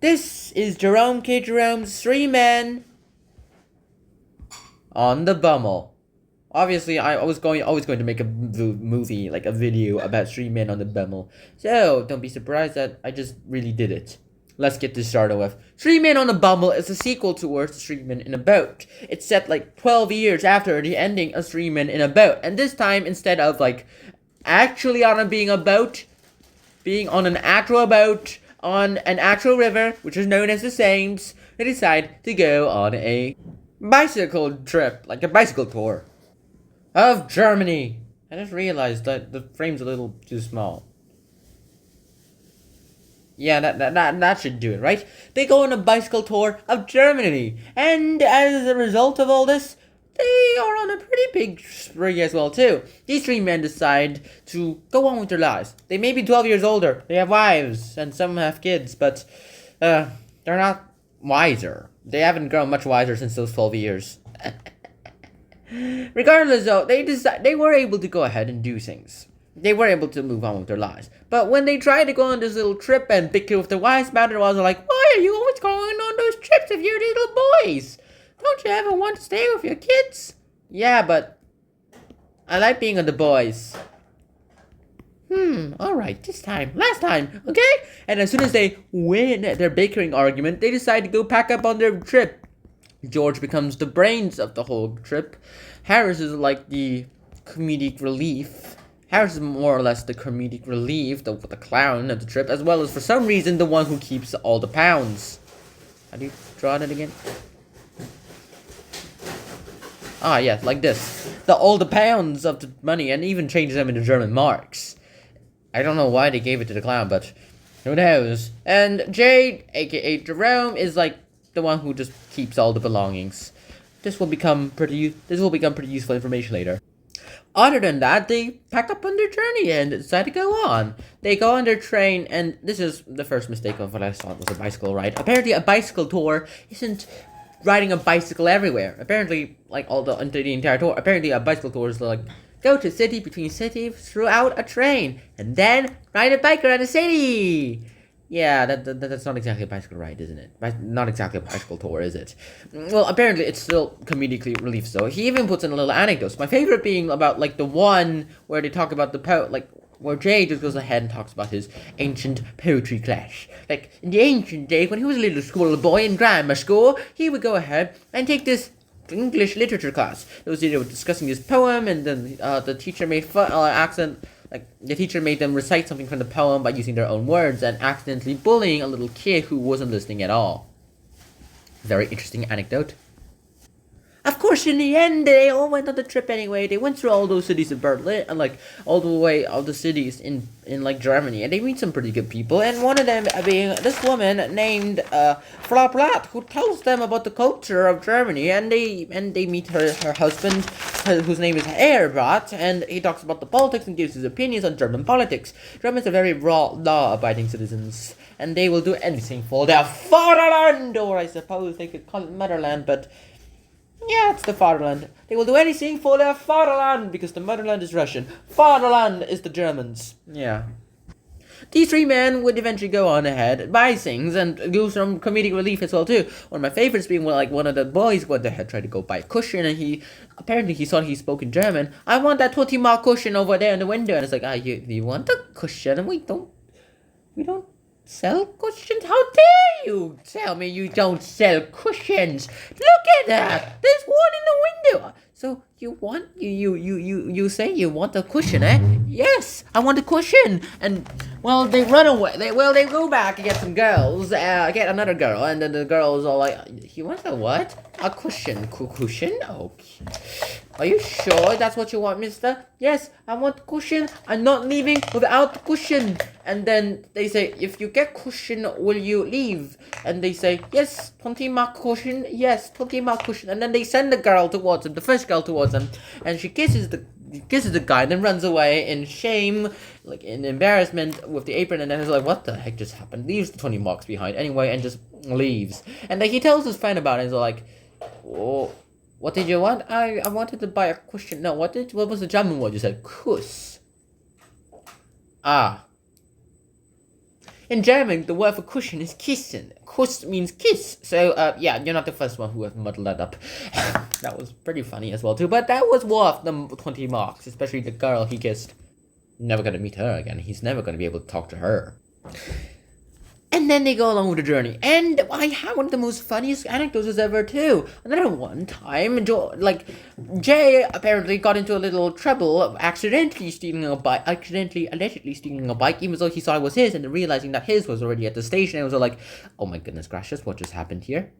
This is Jerome K. Jerome's 3 Men on the BUMMEL. Obviously, I was always going to make a movie, like a video about 3 men on the BUMMEL. So, don't be surprised that I just really did it. Let's get this started with. 3 Men on the BUMMEL is a sequel towards 3 Men in a Boat. It's set like 12 years after the ending of 3 Men in a Boat. And this time, instead of like actually being on an actual boat, on an actual river, which is known as the Thames, they decide to go on a bicycle trip, like a bicycle tour of Germany. I just realized that the frame's a little too small. Yeah, that should do it, right? They go on a bicycle tour of Germany, and as a result of all this, they are on a pretty big spree as well, too. These 3 men decide to go on with their lives. They may be 12 years older, they have wives, and some have kids, but they're not wiser. They haven't grown much wiser since those 12 years. Regardless, though, they were able to go ahead and do things. They were able to move on with their lives. But when they tried to go on this little trip and bicker with their wives about it, was like, why are you always going on those trips if you're little boys? Don't you ever want to stay with your kids? Yeah, but I like being with the boys. Alright, last time, okay? And as soon as they win their bickering argument, they decide to go pack up on their trip. George becomes the brains of the whole trip. Harris is like the comedic relief. Harris is more or less the comedic relief, the clown of the trip, as well as, for some reason, the one who keeps all the pounds. How do you draw that again? Ah, yeah, like this. All the pounds of the money, and even changes them into German marks. I don't know why they gave it to the clown, but who knows? And Jade, aka Jerome, is like the one who just keeps all the belongings. This will become pretty useful information later. Other than that, they pack up on their journey and decide to go on. They go on their train, and this is the first mistake of what I thought was a bicycle ride. Apparently, a bicycle tour isn't riding a bicycle everywhere. Apparently, like the entire tour, apparently a bicycle tour is like, go to city between cities throughout a train, and then ride a bike around the city. Yeah, that's not exactly a bicycle ride, isn't it? Not exactly a bicycle tour, is it? Well, apparently it's still comedically relief, so he even puts in a little anecdotes. My favorite being about, like, the one where they talk about where Jay just goes ahead and talks about his ancient poetry class. Like, in the ancient days, when he was a little schoolboy in grammar school, he would go ahead and take this English literature class. They were discussing this poem, and then the teacher made the teacher made them recite something from the poem by using their own words and accidentally bullying a little kid who wasn't listening at all. Very interesting anecdote. Of course, in the end, they all went on the trip anyway. They went through all those cities of Berlin, and like all the cities in like Germany, and they meet some pretty good people. And one of them being this woman named Frau Blatt, who tells them about the culture of Germany. And they meet her husband, whose name is Herr Blatt, and he talks about the politics and gives his opinions on German politics. Germans are very law-abiding citizens, and they will do anything for their fatherland, or I suppose they could call it motherland, but yeah, it's the fatherland. They will do anything for their fatherland, because the motherland is Russian. Fatherland is the Germans. Yeah. These 3 men would eventually go on ahead, buy things, and do some comedic relief as well, too. One of my favorites being one of the boys went ahead, tried to go buy a cushion, and he thought he spoke in German. I want that 20 mark cushion over there in the window. And it's like, you want a cushion? And we don't sell cushions? How dare you tell me you don't sell cushions? Look at that! There's one in the window. So you say you want a cushion, eh? Yes, I want a cushion. And well, they run away. They go back and get some girls, get another girl, and then the girl is all like, "You want a what? A cushion? Cushion? Okay. Are you sure that's what you want, mister? Yes, I want cushion. I'm not leaving without cushion." And then they say, "If you get cushion, will you leave?" And they say, "Yes, 20 mark cushion. Yes, 20 mark cushion." And then they send the girl towards him, the first girl towards him, and she kisses the guy, then runs away in shame, like in embarrassment with the apron, and then is like, "What the heck just happened?" Leaves the 20 marks behind anyway, and just leaves. And then he tells his friend about it, and he's like, "Oh, what did you want?" I wanted to buy a cushion. No, what was the German word you said? Kuss. Ah. In German, the word for cushion is kissen. Kuss means kiss. So, yeah, you're not the first one who has muddled that up. That was pretty funny as well, too. But that was worth the 20 marks, especially the girl he kissed. Never gonna meet her again. He's never gonna be able to talk to her. And then they go along with the journey. And I had one of the most funniest anecdotes ever, too. Another one time, Jay apparently got into a little trouble of allegedly stealing a bike, even though he thought it was his, and then realizing that his was already at the station, and was like, oh my goodness gracious, what just happened here?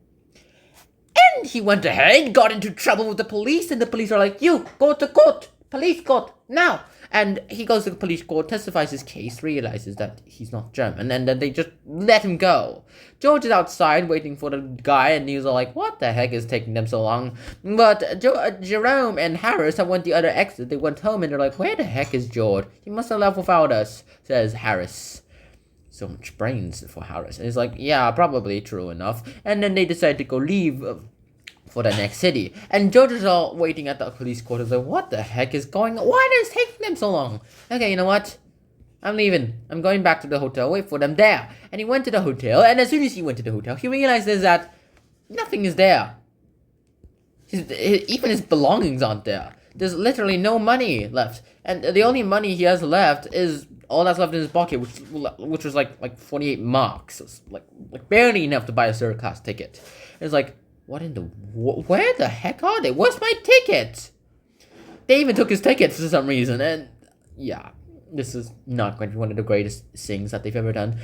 And he went ahead, got into trouble with the police, and the police are like, you, go to court, police court, now. And he goes to the police court, testifies his case, realizes that he's not German, and then they just let him go. George is outside waiting for the guy, and he's all like, what the heck is taking them so long? But Jerome and Harris have went the other exit. They went home, and they're like, where the heck is George? He must have left without us, says Harris. So much brains for Harris. And he's like, yeah, probably true enough. And then they decide to go leave for the next city. And George is all waiting at the police court. He's like, what the heck is going on? Why is it taking them so long? Okay, you know what? I'm leaving. I'm going back to the hotel. Wait for them there. And he went to the hotel. And as soon as he went to the hotel, he realizes that nothing is there. Even his belongings aren't there. There's literally no money left. And the only money he has left is all that's left in his pocket, which was like 48 marks. So it's like barely enough to buy a third class ticket. It's like, where the heck are they? Where's my ticket? They even took his tickets for some reason, and yeah, this is not going to be one of the greatest things that they've ever done.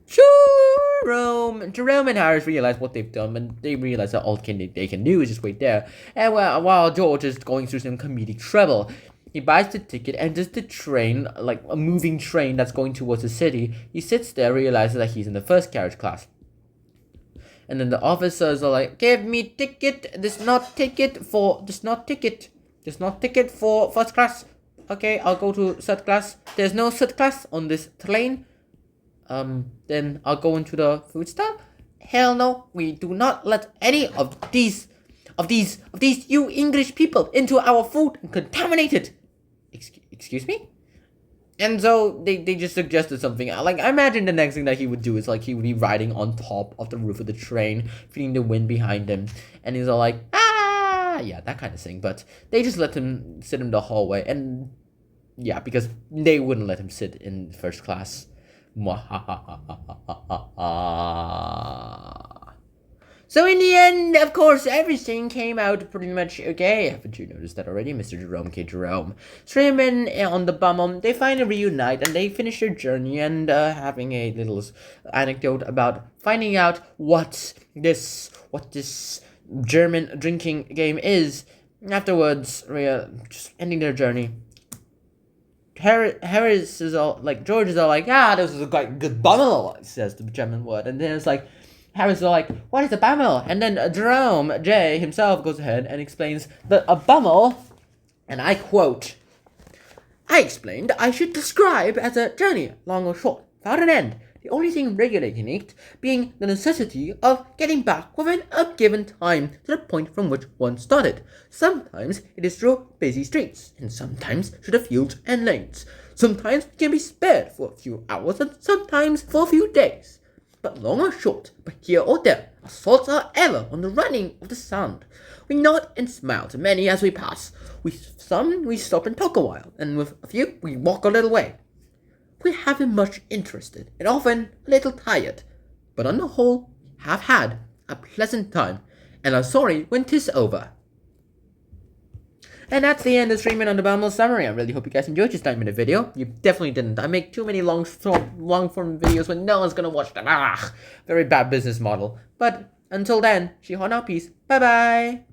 Jerome and Harris realize what they've done, and they realize that all they can do is just wait there. And while George is going through some comedic trouble, he buys the ticket and just the train, like a moving train that's going towards the city. He sits there, realizes that he's in the first carriage class. And then the officers are like, give me ticket. There's not ticket for first class. Okay, I'll go to third class. There's no third class on this train. Then I'll go into the food stall. Hell no, we do not let any of these you English people into our food and contaminate it. Excuse me? And so they just suggested something. Like, I imagine the next thing that he would do is like he would be riding on top of the roof of the train, feeling the wind behind him, and he's all like, ah, yeah, that kind of thing. But they just let him sit in the hallway, and yeah, because they wouldn't let him sit in first class. So in the end, of course, everything came out pretty much okay. Haven't you noticed that already, Mr. Jerome K. Jerome? Streaming on the BUMMEL, they finally reunite and they finish their journey and having a little anecdote about finding out what this German drinking game is. Afterwards, just ending their journey. Harris is all like, George is all like, this is a good BUMMEL, says the German word, and then it's like, Harris is like, what is a BUMMEL? And then Jerome J himself goes ahead and explains that a BUMMEL, and I quote, I explained I should describe as a journey, long or short, without an end, the only thing regulating it being the necessity of getting back within a given time to the point from which one started. Sometimes it is through busy streets, and sometimes through the fields and lanes. Sometimes it can be spared for a few hours, and sometimes for a few days. But long or short, but here or there, our thoughts are ever on the running of the sound. We nod and smile to many as we pass. With some, we stop and talk a while, and with a few, we walk a little way. We have been much interested, and often a little tired, but on the whole, have had a pleasant time, and are sorry when 'tis over. And that's the end of streaming on the BUMMEL summary. I really hope you guys enjoyed this 9-minute video. You definitely didn't. I make too many long-form videos when no one's gonna watch them. Very bad business model. But until then, Shihon out, peace. Bye-bye.